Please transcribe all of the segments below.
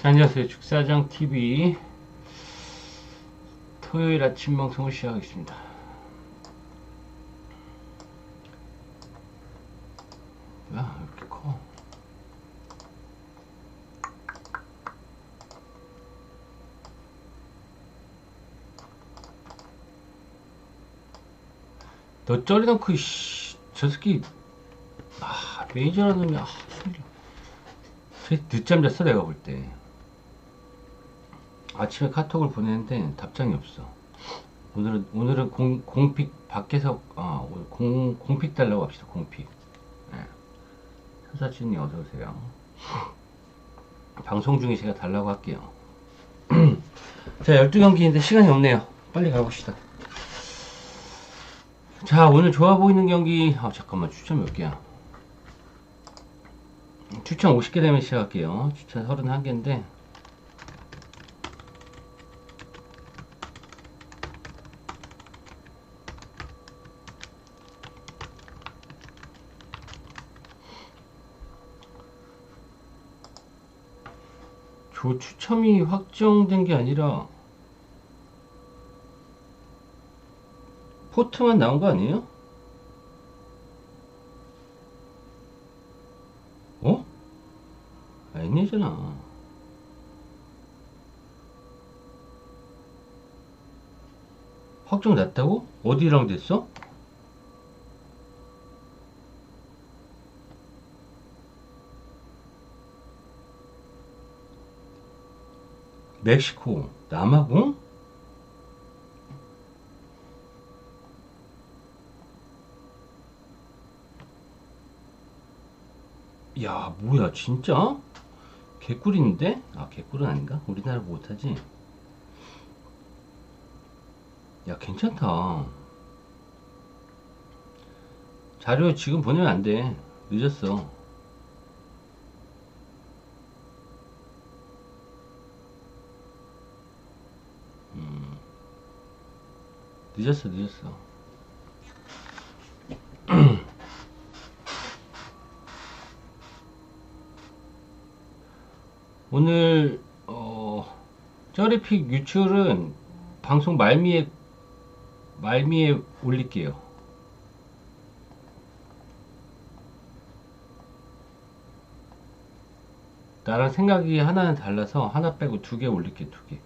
안녕하세요. 축사장TV 토요일 아침 방송을 시작하겠습니다. 뭐야, 왜 이렇게 커? 너 쩌리놓고, 저 새끼, 매니저라는 놈이, 저 늦잠 잤어, 내가 볼 때. 아침에 카톡을 보냈는데 답장이 없어. 오늘은 공픽 밖에서 오늘 공픽 달라고 합시다. 공픽. 네. 서사진이 어서 오세요. 방송 중에 제가 달라고 할게요. 자, 12경기인데 시간이 없네요. 빨리 가봅시다. 자, 오늘 좋아 보이는 경기. 잠깐만, 추천 몇 개야? 추천 50개 되면 시작할게요. 추천 31개인데 추첨이 확정된 게 아니라 포트만 나온 거 아니에요? 어? 아니잖아. 확정 났다고? 어디랑 됐어? 멕시코 남아공? 야, 뭐야, 진짜? 개꿀인데? 개꿀은 아닌가? 우리나라 못하지? 야, 괜찮다. 자료 지금 보내면 안 돼. 늦었어. 늦었어. 오늘 쩌리픽 유출은 방송 말미에 올릴게요. 나랑 생각이 하나는 달라서 하나 빼고 2개 올릴게. 2개.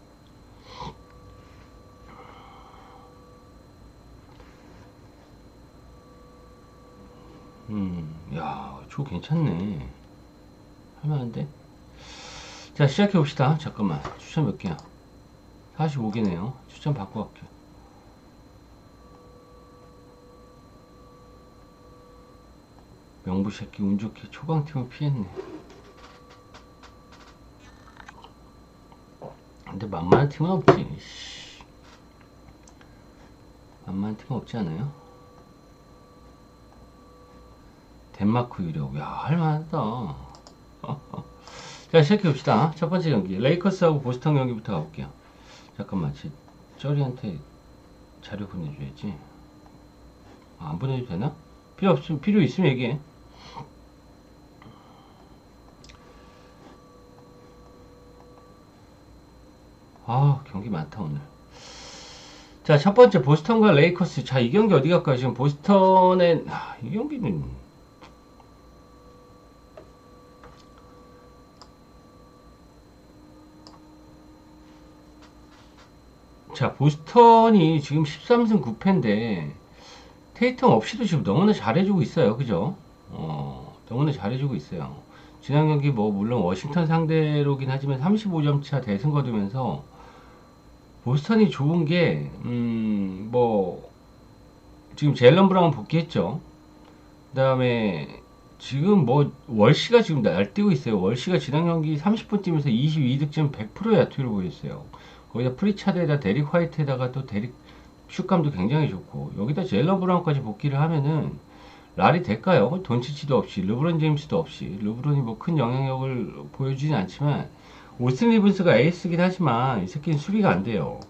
야, 저 괜찮네. 할만한데? 자, 시작해봅시다. 잠깐만. 추천 몇 개야? 45개네요. 추천 바꿔 갈게요. 명부 새끼 운 좋게 초강팀을 피했네. 근데 만만한 팀은 없지. 만만한 팀은 없지 않아요? 덴마크 유력. 야, 할만하다. 자, 시작해봅시다. 첫 번째 경기. 레이커스하고 보스턴 경기부터 가볼게요. 잠깐만, 쩌리한테 자료 보내줘야지. 안 보내도 되나? 필요 있으면 얘기해. 경기 많다, 오늘. 자, 첫 번째, 보스턴과 레이커스. 자, 이 경기 어디 갈까요? 지금 보스턴에, 이 경기는. 자, 보스턴이 지금 13승 9패인데, 테이텀 없이도 지금 너무나 잘해주고 있어요. 그죠? 너무나 잘해주고 있어요. 지난 경기 물론 워싱턴 상대로긴 하지만 35점 차 대승 거두면서, 보스턴이 좋은 게, 지금 제일런 브라운 복귀했죠. 그 다음에, 지금 월시가 지금 날뛰고 있어요. 월시가 지난 경기 30분 뛰면서 22득점 100%의 야투를 보였어요. 거기다 프리차드에다 데릭 화이트에다가 또 슛감도 굉장히 좋고, 여기다 제일런 브라운까지 복귀를 하면은, 랄이 될까요? 돈치치도 없이, 르브론 제임스도 없이, 르브론이 큰 영향력을 보여주진 않지만, 오스틴 리븐스가 에이스긴 하지만, 이 새끼는 수비가 안 돼요.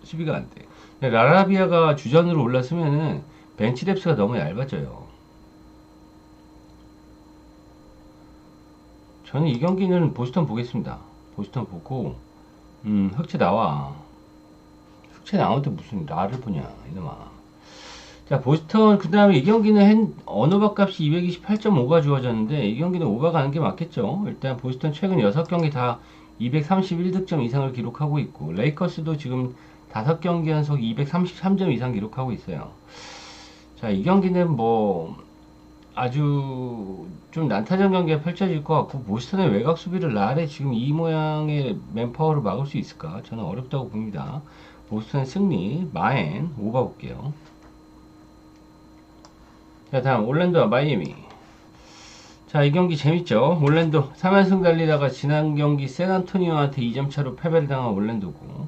수비가 안 돼. 라라비아가 주전으로 올랐으면은, 벤치 뎁스가 너무 얇아져요. 저는 이 경기는 보스턴 보겠습니다. 보스턴 보고, 흑채 나와. 흑채 나오는데 무슨 나를 보냐, 이놈아. 자, 보스턴, 그 다음에 이 경기는 언어박 값이 228.5가 주어졌는데, 이 경기는 오버 가는 게 맞겠죠. 일단 보스턴 최근 6경기 다 231득점 이상을 기록하고 있고, 레이커스도 지금 5경기 연속 233점 이상 기록하고 있어요. 자, 이 경기는 뭐, 아주 좀 난타전 경기가 펼쳐질 것 같고, 보스턴의 외곽 수비를 나래 지금 이 모양의 맨파워로 막을 수 있을까? 저는 어렵다고 봅니다. 보스턴 승리, 마엔, 오버 볼게요. 자, 다음 올랜도와 마이애미. 자, 이 경기 재밌죠? 올랜도 3연승 달리다가 지난 경기 샌안토니오한테 2점 차로 패배를 당한 올랜도고,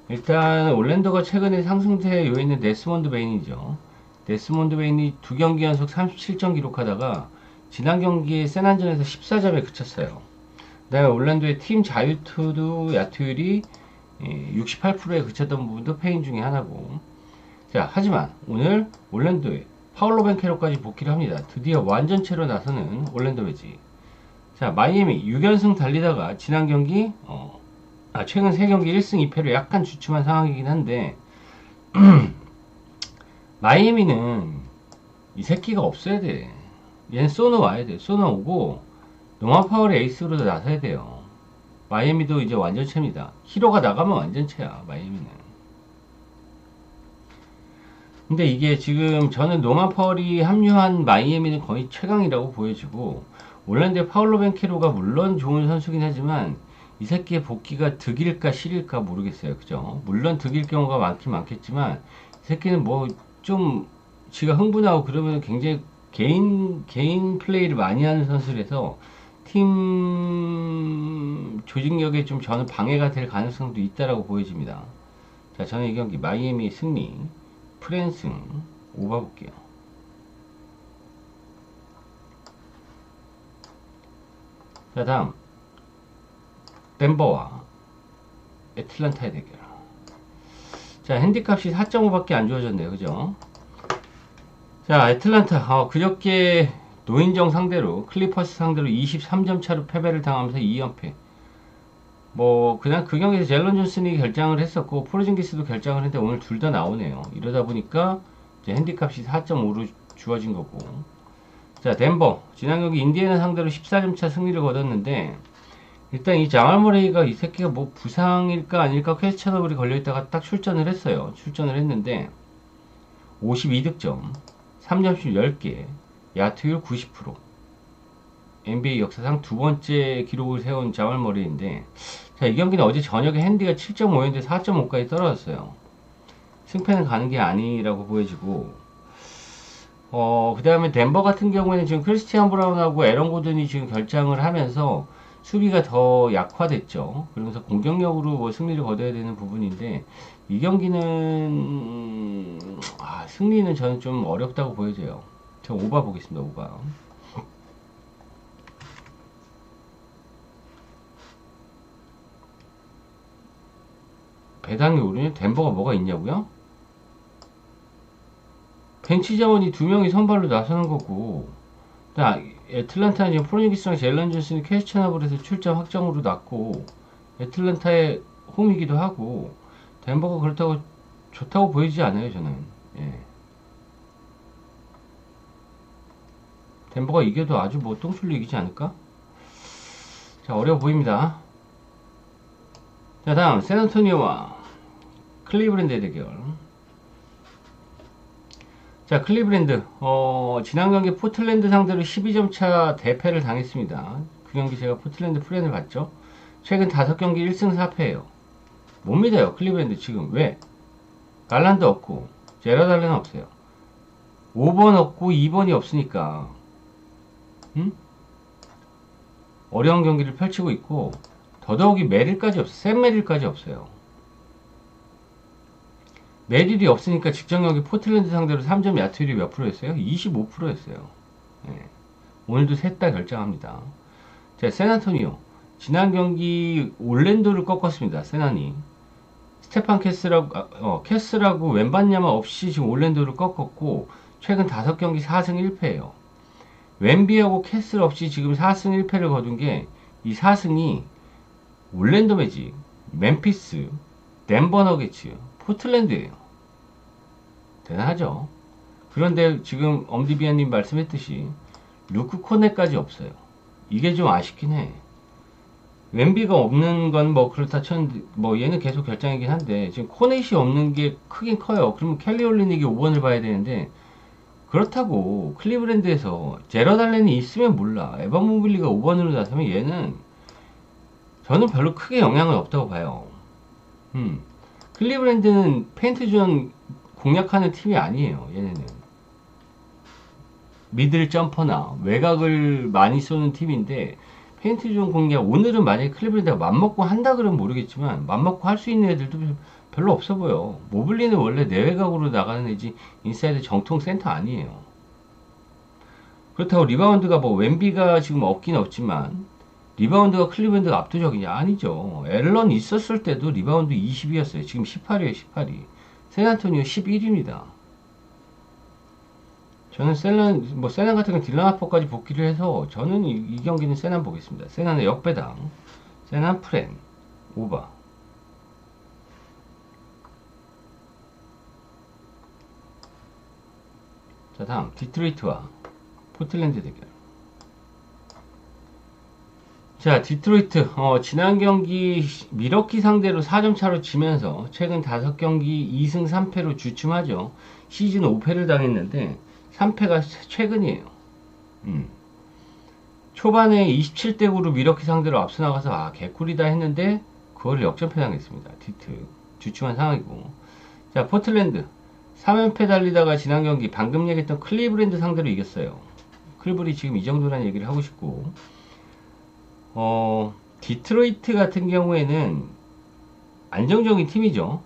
일단 올랜도가 최근에 상승세의 요인은 데스몬드 베인이죠. 데스몬드 베인이 2경기 연속 37점 기록하다가 지난 경기에 샌안전에서 14점에 그쳤어요. 그 다음에 올랜도의 팀 자유투도 야투율이 68%에 그쳤던 부분도 패인 중에 하나고, 자, 하지만 오늘 올랜도의 파울로 벤케로까지 복귀를 합니다. 드디어 완전체로 나서는 올랜도 매직. 자, 마이애미 6연승 달리다가 지난 경기 최근 3경기 1승 2패로 약간 주춤한 상황이긴 한데 마이애미는 이 새끼가 없어야 돼. 얘는 쏘노 와야 돼. 쏘노 오고 노만 파울의 에이스로도 나서야 돼요. 마이애미도 이제 완전체입니다. 히로가 나가면 완전체야, 마이애미는. 근데 이게 지금 저는 노만 파울이 합류한 마이애미는 거의 최강이라고 보여지고, 올랜도의 파울로 벤케로가 물론 좋은 선수긴 하지만 이 새끼의 복귀가 득일까 실일까 모르겠어요. 그죠? 물론 득일 경우가 많긴 많겠지만 이 새끼는 뭐 좀 지가 흥분하고 그러면 굉장히 개인 플레이를 많이 하는 선수라서 팀 조직력에 좀 저는 방해가 될 가능성도 있다라고 보여집니다. 자, 저는 이 경기 마이애미 승리, 프랜승 오버 볼게요. 자, 다음 덴버와 애틀란타의 대결. 자, 핸디값이 4.5밖에 안 주어졌네요. 그죠? 자, 애틀란타 그저께 노인정 상대로 클리퍼스 상대로 23점 차로 패배를 당하면서 2연패. 뭐 그냥 그 경기에서 젤런 존슨이 결장을 했었고 포르징기스도 결장을 했는데 오늘 둘 다 나오네요. 이러다 보니까 이제 핸디값이 4.5로 주어진 거고. 자, 덴버 지난 경기 인디애나 상대로 14점 차 승리를 거뒀는데, 일단 이 자말 머레이가 이 새끼가 뭐 부상일까 아닐까 퀘스천 더블이 걸려있다가 딱 출전을 했어요. 출전을 했는데 52득점 3점슛 10개 야투율 90%, NBA 역사상 두 번째 기록을 세운 자말 머레이인데, 자, 이 경기는 어제 저녁에 핸디가 7.5였는데 4.5까지 떨어졌어요. 승패는 가는 게 아니라고 보여지고, 그 다음에 덴버 같은 경우에는 지금 크리스티안 브라운하고 에런 고든이 지금 결장을 하면서 수비가 더 약화됐죠. 그러면서 공격력으로 뭐 승리를 거둬야 되는 부분인데, 이 경기는 승리는 저는 좀 어렵다고 보여져요. 저 오바 보겠습니다. 오바. 배당이 오르면 덴버가 뭐가 있냐고요? 벤치 자원이 2명이 선발로 나서는 거고, 애틀란타는 지금 포르징기스랑 젤런 존슨이 퀘스천너블에서 출전 확정으로 났고, 애틀란타의 홈이기도 하고, 덴버가 그렇다고 좋다고 보이지 않아요, 저는. 예. 덴버가 이겨도 아주 뭐 똥줄로 이기지 않을까? 자, 어려워 보입니다. 자, 다음 샌안토니오와 클리브랜드의 대결. 자, 클리브랜드 지난 경기 포틀랜드 상대로 12점 차 대패를 당했습니다. 그 경기 제가 포틀랜드 프렌을 봤죠. 최근 5경기 1승 4패예요. 못 믿어요. 클리브랜드 지금 왜? 갈란드 없고 제라드 알렌 없어요. 5번 없고 2번이 없으니까 어려운 경기를 펼치고 있고, 더더욱이 메릴까지 없어요. 샘 메릴까지 없어요. 메릴이 없으니까 직전 경기 포틀랜드 상대로 3점 야투율이 몇 프로였어요? 25%였어요. 예. 오늘도 셋 다 결정합니다. 자, 샌안토니오 지난 경기 올랜도를 꺾었습니다. 샌안이 스테판 캐슬하고 웬반야마 없이 지금 올랜도를 꺾었고, 최근 5경기 4승 1패예요. 웬비하고 캐슬 없이 지금 4승 1패를 거둔 게 이 4승이 올랜도 매직, 멤피스, 덴버 너게츠, 포틀랜드예요. 대단하죠. 그런데 지금 엄디비아님 말씀했듯이 루크 코넷까지 없어요. 이게 좀 아쉽긴 해. 웬비가 없는 건 뭐 그렇다 쳤는데 뭐 얘는 계속 결장이긴 한데 지금 코넷이 없는 게 크긴 커요. 그러면 켈리 올리닉이 5번을 봐야 되는데 그렇다고 클리브랜드에서 제러드 알렌이 있으면 몰라. 에반 모블리가 5번으로 나서면 얘는 저는 별로 크게 영향은 없다고 봐요. 클리브랜드는 페인트존 공략하는 팀이 아니에요. 얘네는 미들 점퍼나 외곽을 많이 쏘는 팀인데 페인트존 공략 오늘은 만약에 클리브랜드가 맘먹고 한다 그러면 모르겠지만 맘먹고 할 수 있는 애들도 별로 없어 보여. 모블리는 원래 내외곽으로 나가는 애지 인사이드 정통 센터 아니에요. 그렇다고 리바운드가 뭐 웬비가 지금 없긴 없지만 리바운드가 클리브랜드가 압도적이냐? 아니죠. 앨런 있었을 때도 리바운드 20이었어요. 지금 18이에요, 18이. 샌안토니오 11입니다. 저는 세난 같은 건 딜런 하퍼까지 복귀를 해서 저는 이 경기는 세난 보겠습니다. 세난의 역배당. 세난 프렌. 오바. 자, 다음. 디트로이트와 포틀랜드 대결. 자, 디트로이트, 지난 경기 미러키 상대로 4점 차로 지면서 최근 5경기 2승 3패로 주춤하죠. 시즌 5패를 당했는데 3패가 최근이에요. 초반에 27대 9로 미러키 상대로 앞서 나가서 개꿀이다 했는데 그걸 역전패 당했습니다. 디트. 주춤한 상황이고. 자, 포틀랜드 3연패 달리다가 지난 경기 방금 얘기했던 클리브랜드 상대로 이겼어요. 클리브리 지금 이 정도라는 얘기를 하고 싶고 디트로이트 같은 경우에는 안정적인 팀이죠.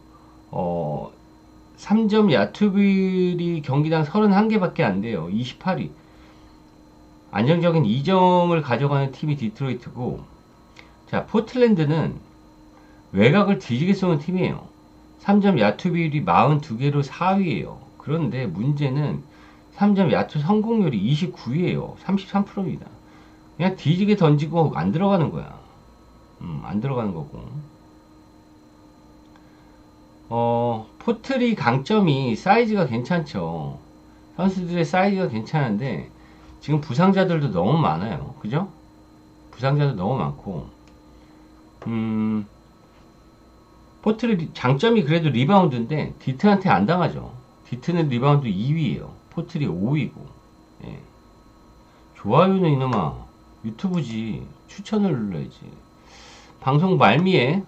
3점 야투빌이 경기당 31개밖에 안 돼요. 28위. 안정적인 2점을 가져가는 팀이 디트로이트고, 자, 포틀랜드는 외곽을 뒤지게 쏘는 팀이에요. 3점 야투빌이 42개로 4위예요. 그런데 문제는 3점 야투 성공률이 29위예요. 33%입니다. 그냥 뒤지게 던지고 안 들어가는 거야. 안 들어가는 거고. 포틀이 강점이 사이즈가 괜찮죠. 선수들의 사이즈가 괜찮은데 지금 부상자들도 너무 많아요. 그죠? 부상자도 너무 많고 포틀의 장점이 그래도 리바운드인데 디트한테 안 당하죠. 디트는 리바운드 2위에요. 포틀이 5위고. 예. 좋아요는 이놈아 유튜브지. 추천을 눌러야지. 방송 말미에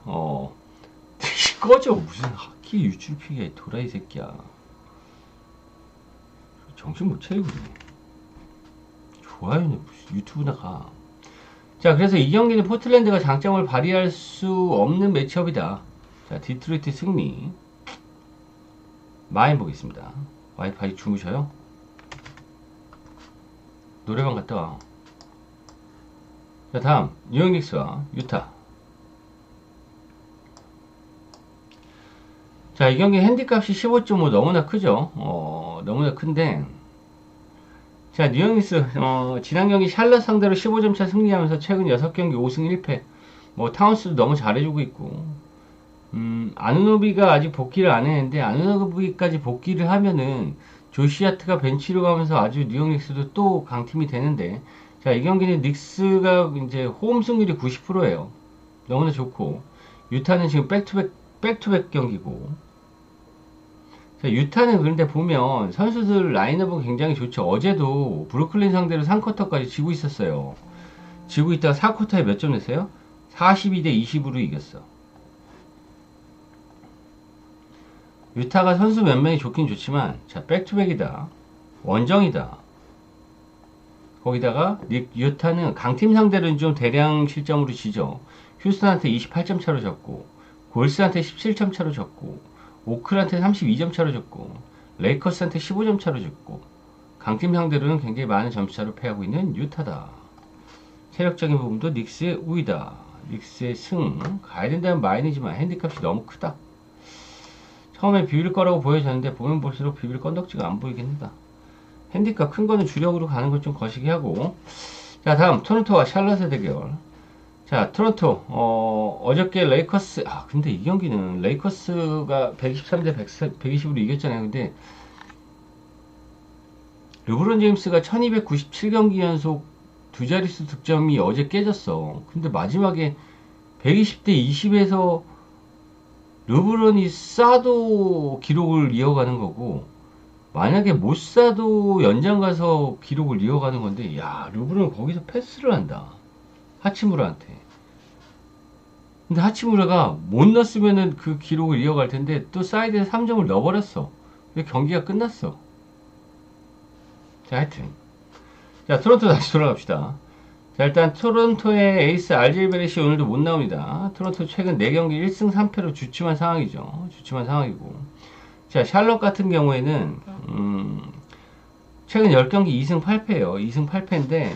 꺼져. 무슨 하키 유출 피게 도라이 새끼야. 정신 못 차리고 있네. 좋아요는 무슨 유튜브나 가. 자, 그래서 이 경기는 포틀랜드가 장점을 발휘할 수 없는 매치업이다. 자, 디트로이트 승리. 마인 보겠습니다. 와이프 아직 주무셔요? 노래방 갔다 와. 자, 다음 뉴욕 닉스와 유타. 자, 이 경기 핸디값이 15.5 너무나 크죠. 너무나 큰데 자, 뉴욕 닉스 지난 경기 샬럿 상대로 15점 차 승리하면서 최근 6경기 5승 1패. 뭐 타운스도 너무 잘해주고 있고 아누노비가 아직 복귀를 안 했는데 아누노비까지 복귀를 하면은 조시아트가 벤치로 가면서 아주 뉴욕 닉스도 또 강팀이 되는데 자, 이 경기는 닉스가 이제 홈 승률이 90%예요. 너무나 좋고 유타는 지금 백투백 경기고 자, 유타는 그런데 보면 선수들 라인업은 굉장히 좋죠. 어제도 브루클린 상대로 3쿼터까지 지고 있었어요. 지고 있다가 4쿼터에 몇 점 냈어요? 42대 20으로 이겼어. 유타가 선수 몇 명이 좋긴 좋지만 자, 백투백이다. 원정이다. 거기다가 유타는 강팀 상대로는 좀 대량 실점으로 지죠. 휴스턴한테 28점 차로 졌고 골스한테 17점 차로 졌고 오클한테 32점 차로 졌고 레이커스한테 15점 차로 졌고 강팀 상대로는 굉장히 많은 점수차로 패하고 있는 유타다. 체력적인 부분도 닉스의 우위다. 닉스의 승 가야 된다는 마인이지만 핸디값이 너무 크다. 처음에 비빌 거라고 보여졌는데 보면 볼수록 비빌 건덕지가 안 보이긴 한다. 핸디값 큰 거는 주력으로 가는 걸 좀 거시기 하고 자, 다음 토론토와 샬럿의 대결. 자, 토론토, 어저께 레이커스, 근데 이 경기는 레이커스가 123대 120으로 이겼잖아요. 근데 르브론 제임스가 1297경기 연속 두 자릿수 득점이 어제 깨졌어. 근데 마지막에 120대 20에서 르브론이 쏴도 기록을 이어가는 거고, 만약에 못 쏴도 연장 가서 기록을 이어가는 건데, 야, 르브론 거기서 패스를 한다. 하치무라한테. 근데 하치무라가 못 넣었으면은 그 기록을 이어갈 텐데, 또 사이드에 3점을 넣어버렸어. 그래서 경기가 끝났어. 자, 하여튼. 자, 토론토 다시 돌아갑시다. 자, 일단 토론토의 에이스 RJ 베렛이 오늘도 못 나옵니다. 토론토 최근 4경기 1승 3패로 주춤한 상황이죠. 주춤한 상황이고. 자, 샬럿 같은 경우에는 최근 10경기 2승 8패예요. 2승 8패인데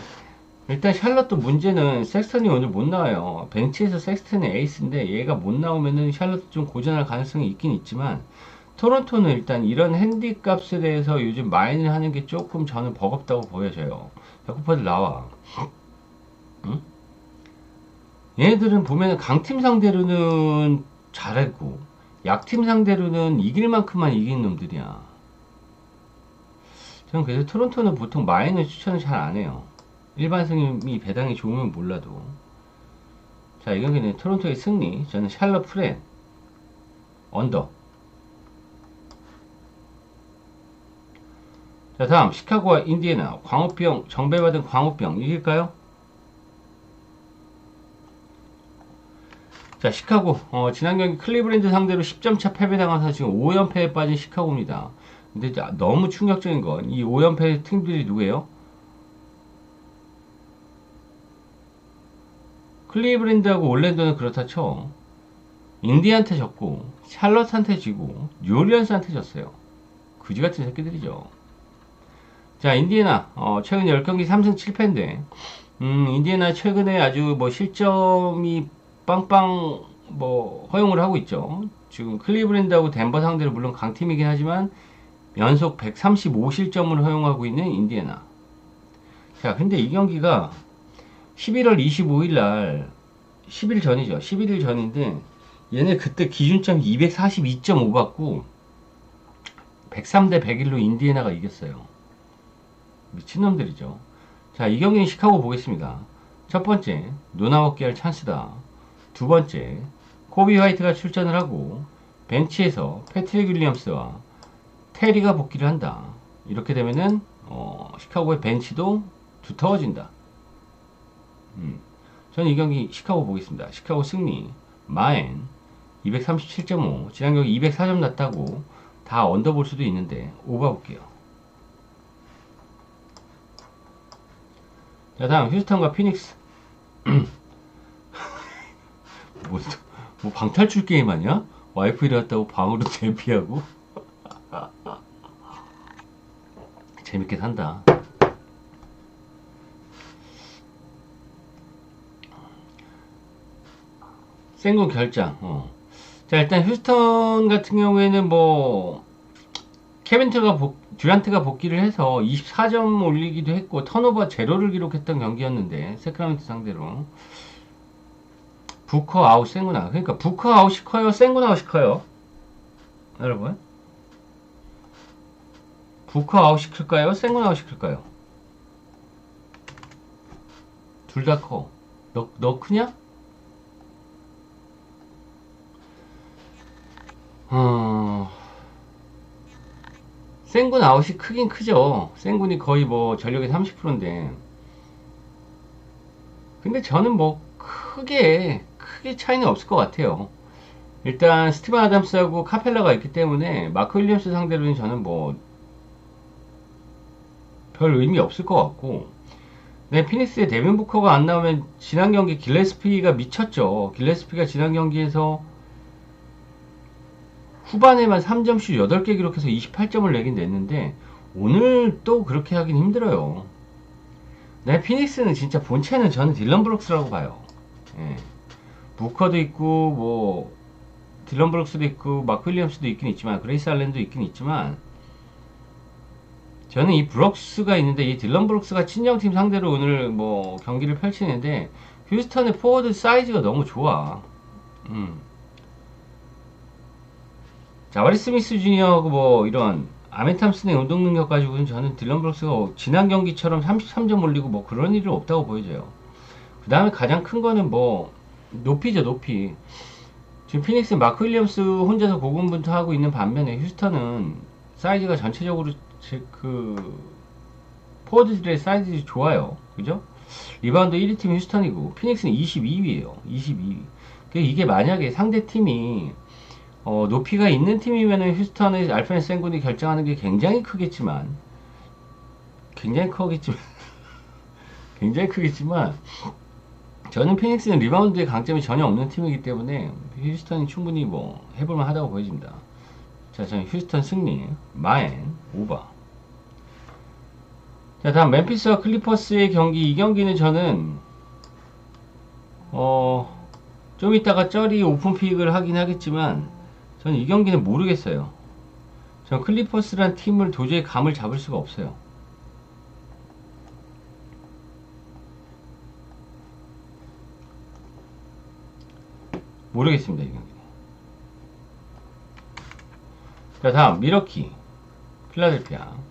일단 샬럿도 문제는 섹스턴이 오늘 못 나와요. 벤치에서 섹스턴이 에이스인데 얘가 못 나오면은 샬럿도 좀 고전할 가능성이 있긴 있지만 토론토는 일단 이런 핸디 값에 대해서 요즘 마인을 하는 게 조금 저는 버겁다고 보여져요. 자, 쿠퍼들 나와. 응? 얘네들은 보면 강팀 상대로는 잘하고 약팀 상대로는 이길 만큼만 이긴 놈들이야. 저는 그래서 토론토는 보통 마인을 추천을 잘 안 해요. 일반 승이 배당이 좋으면 몰라도. 자, 이 경기는 토론토의 승리. 저는 샬럿 프렌 언더. 자, 다음 시카고와 인디애나. 광우병 정배받은 광우병 이길까요? 자, 시카고 지난 경기 클리브랜드 상대로 10점 차 패배당해서 지금 5연패에 빠진 시카고입니다. 근데 너무 충격적인 건 이 5연패 팀들이 누구예요? 클리브랜드하고 올랜도는 그렇다 쳐. 인디한테 졌고 샬럿한테 지고 뉴올리언스한테 졌어요. 그지같은 새끼들이죠. 자, 인디애나 최근 10경기 3승 7패인데 인디애나 최근에 아주 뭐 실점이 빵빵 뭐 허용을 하고 있죠. 지금 클리브랜드하고 덴버 상대로 물론 강팀이긴 하지만 연속 135실점을 허용하고 있는 인디애나. 자, 근데 이 경기가 11월 25일 날 10일 전이죠. 11일 전인데 얘네 그때 기준점 242.5 받고 103대 101로 인디애나가 이겼어요. 미친놈들이죠. 자, 이 경기는 시카고 보겠습니다. 첫 번째, 노나먹기 할 찬스다. 두 번째, 코비 화이트가 출전을 하고 벤치에서 패트릭 윌리엄스와 테리가 복귀를 한다. 이렇게 되면은 시카고의 벤치도 두터워진다. 저는 이 경기 시카고 보겠습니다. 시카고 승리. 마엔 237.5. 지난 경기 204점 났다고 다 언더 볼 수도 있는데 오버 볼게요. 자, 다음 휴스턴과 피닉스. 뭐 방탈출 게임 아니야? 와이프 일어났다고 방으로 대피하고. 재밌게 산다. 생군 결장. 자, 일단 휴스턴 같은 경우에는 뭐 듀란트가 복귀를 해서 24점 올리기도 했고 턴오버 제로를 기록했던 경기였는데 세크라멘토 상대로. 부커 아웃 생군 아웃. 그러니까 부커 아웃이 커요, 생군 아웃이 커요, 여러분? 부커 아웃이 클까요, 생군 아웃이 클까요? 둘 다 커. 너 크냐? 생군 아웃이 크긴 크죠. 생군이 거의 뭐 전력의 30%인데. 근데 저는 뭐 크게 차이는 없을 것 같아요. 일단 스티븐 아담스하고 카펠라가 있기 때문에 마크 윌리엄스 상대로는 저는 뭐 별 의미 없을 것 같고. 네, 피닉스의 데빈 부커가 안 나오면 지난 경기 길레스피가 미쳤죠. 길레스피가 지난 경기에서 후반에만 3점슛 8개 기록해서 28점을 내긴 냈는데 오늘 또 그렇게 하긴 힘들어요. 네, 피닉스는 진짜 본체는 저는 딜런 브룩스라고 봐요. 예. 부커도 있고 뭐 딜런 브룩스도 있고 마크 윌리엄스도 있긴 있지만 그레이스 알렌도 있긴 있지만 저는 이 브룩스가 있는데 이 딜런 브룩스가 친정팀 상대로 오늘 뭐 경기를 펼치는데 휴스턴의 포워드 사이즈가 너무 좋아. 자바리 스미스 주니어하고 뭐 이런 아멘 탐슨의 운동 능력 가지고는 저는 딜런 브룩스가 지난 경기처럼 33점 올리고 뭐 그런 일은 없다고 보여져요. 그 다음에 가장 큰 거는 뭐 높이죠, 높이. 지금 피닉스 마크 윌리엄스 혼자서 고군분투하고 있는 반면에 휴스턴은 사이즈가 전체적으로 그 포워드들의 사이즈 좋아요. 그죠? 리바운드 1위 팀 휴스턴이고 피닉스는 22위에요. 22위. 이게 만약에 상대 팀이 높이가 있는 팀이면은 휴스턴의 알프렌 센군이 결정하는 게 굉장히 크겠지만 굉장히 크겠지만 저는 피닉스는 리바운드의 강점이 전혀 없는 팀이기 때문에 휴스턴이 충분히 뭐 해볼만 하다고 보여집니다. 자, 저는 휴스턴 승리 마엔 오버. 자, 다음 멤피스와 클리퍼스의 경기. 이 경기는 저는 좀 이따가 쩌리 오픈픽을 하긴 하겠지만 저는 이 경기는 모르겠어요. 저는 클리퍼스란 팀을 도저히 감을 잡을 수가 없어요. 모르겠습니다, 이 경기는. 자, 다음 미러키 필라델피아.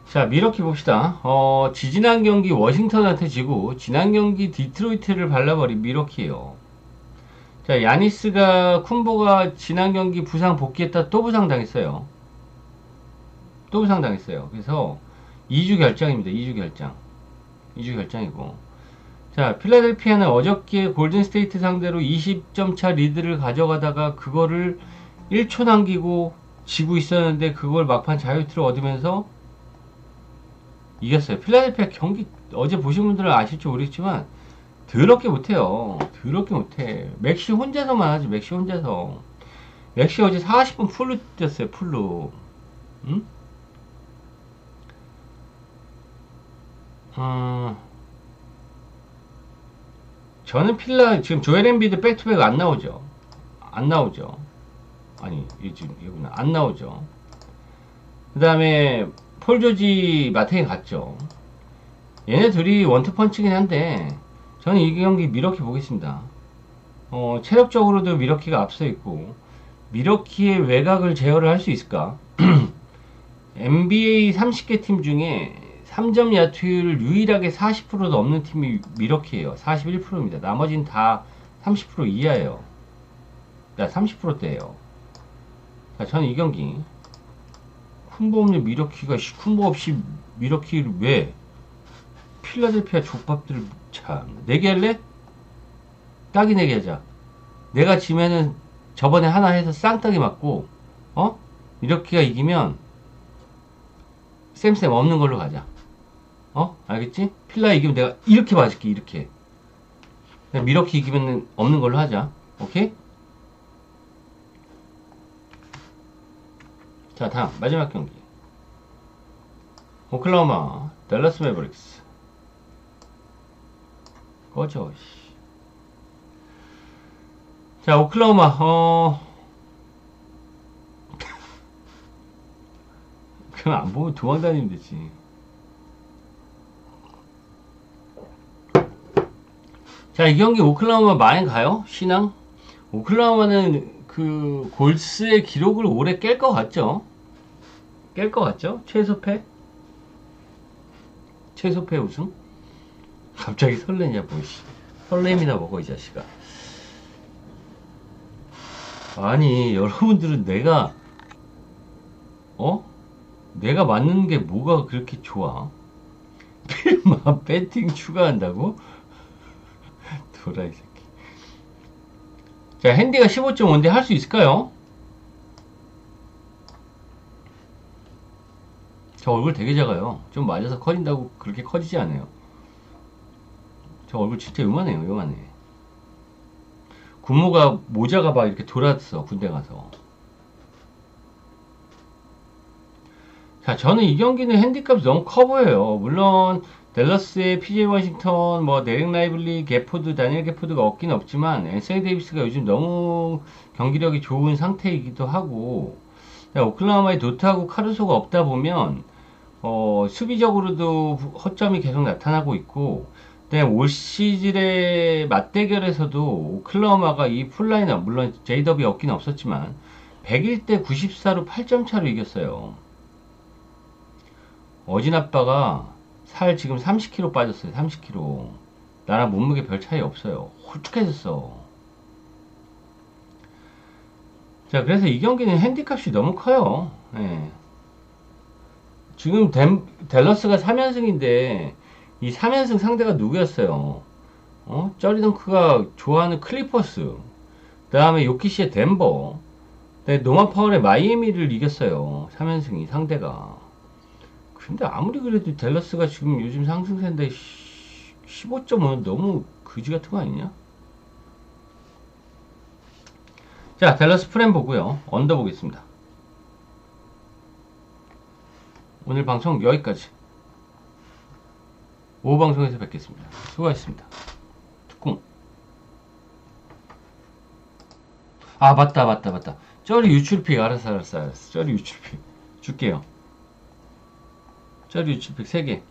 자, 미러키 봅시다. 지지난 경기 워싱턴한테 지고 지난 경기 디트로이트를 발라버린 미러키예요. 자, 야니스가 쿤보가 지난 경기 부상 복귀했다 또 부상당했어요. 또 부상당했어요. 그래서 2주 결장입니다. 2주 결장. 2주 결장이고. 자, 필라델피아는 어저께 골든스테이트 상대로 20점 차 리드를 가져가다가 그거를 1초 남기고 지고 있었는데 그걸 막판 자유투를 얻으면서 이겼어요. 필라델피아 경기 어제 보신 분들은 아실지 모르겠지만 더럽게 못해요. 더럽게 못해. 맥시 혼자서만 하지. 맥시 혼자서. 맥시 어제 40분 풀로 뛰었어요. 풀로. 응? 저는 지금 조엘 엠비드 백투백 안 나오죠. 안 나오죠. 아니, 이구나. 안 나오죠. 그 다음에 폴 조지 마탱이 갔죠. 얘네 둘이 원투펀치긴 한데 저는 이 경기 미러키 보겠습니다. 체력적으로도 미러키가 앞서 있고 미러키의 외곽을 제어를 할 수 있을까? NBA 30개 팀 중에 3점 야투율 유일하게 40% 넘는 팀이 미러키예요. 41%입니다. 나머지는 다 30% 이하예요. 야, 30%대예요. 자, 저는 이 경기 쿤보 없는 미러키가 쿤보 없이 미러키를 왜 필라델피아 족밥들을 참 내기할래? 딱이 내기하자. 내가 지면은 저번에 하나 해서 쌍딱이 맞고 미러키가 이기면 쌤쌤 없는 걸로 가자. 알겠지? 필라 이기면 내가 이렇게 맞을게. 이렇게 미러키 이기면 없는 걸로 하자. 오케이? 자, 다음 마지막 경기 오클라호마 댈러스 매버릭스. 꺼져. 자, 오클라호마 그럼 안 보면 도망다니면 되지. 자, 이 경기 오클라호마 많이 가요? 신앙? 오클라호마는 그 골스의 기록을 올해 깰 것 같죠? 깰 것 같죠? 최소패 우승? 갑자기 설레냐 뭐시. 설렘이나 먹어 이 자식아. 아니, 여러분들은 내가 내가 맞는 게 뭐가 그렇게 좋아? 필마 배팅 추가한다고? 도라이 새끼. 자, 핸디가 15.5인데 할 수 있을까요? 저 얼굴 되게 작아요. 좀 맞아서 커진다고 그렇게 커지지 않아요. 저 얼굴 진짜 요만해요. 요만해. 군모가 모자가 막 이렇게 돌았어. 군대 가서. 자, 저는 이 경기는 핸디값이 너무 커 보여요. 물론 댈러스의 PJ 워싱턴, 뭐 데렉 라이블리, 게포드, 다니엘 게포드가 없긴 없지만 앤서니 데이비스가 요즘 너무 경기력이 좋은 상태이기도 하고 오클라호마에 도트하고 카루소가 없다 보면 수비적으로도 허점이 계속 나타나고 있고, 올 시즌의 맞대결에서도 오클라호마가 이 풀라인업, 물론 제이더비 없긴 없었지만 101대 94로 8점 차로 이겼어요. 어진 아빠가 살 지금 30kg 빠졌어요. 30kg. 나랑 몸무게 별 차이 없어요. 홀쭉해졌어. 자, 그래서 이 경기는 핸디값이 너무 커요. 예. 지금 댈러스가 3연승인데 이 3연승 상대가 누구였어요? 쩌리덩크가 좋아하는 클리퍼스, 그 다음에 요키시의 덴버, 노만 파월의 마이애미를 이겼어요. 3연승이 상대가. 근데 아무리 그래도 댈러스가 지금 요즘 상승세인데 15.5는 너무 그지 같은 거 아니냐? 자, 댈러스 프렘 보고요. 언더 보겠습니다. 오늘 방송 여기까지. 오후 방송에서 뵙겠습니다. 수고하셨습니다. 특공. 아, 맞다. 쩌리 유출픽. 알았어. 쩌리 유출픽. 줄게요. 쩌리 유출픽 3개.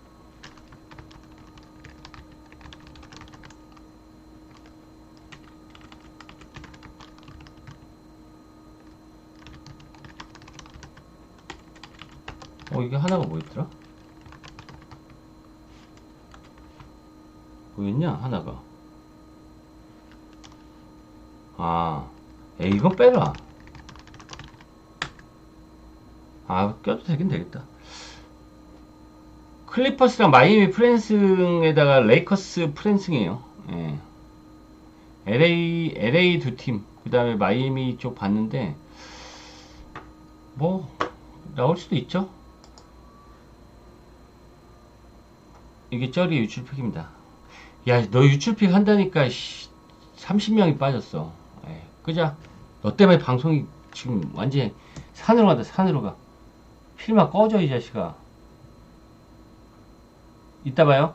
이게 하나가 뭐였더라? 뭐였냐, 하나가. 이건 빼라. 껴도 되긴 되겠다. 클리퍼스랑 마이애미 프랜승에다가 레이커스 프랜승이에요. 예. LA 두 팀, 그 다음에 마이애미 쪽 봤는데, 나올 수도 있죠? 이게 쩌리 유출픽입니다. 야, 너 유출픽 한다니까 30명이 빠졌어. 끄자. 너 때문에 방송이 지금 완전히 산으로 가다, 산으로 가. 필마 꺼져, 이 자식아. 이따 봐요.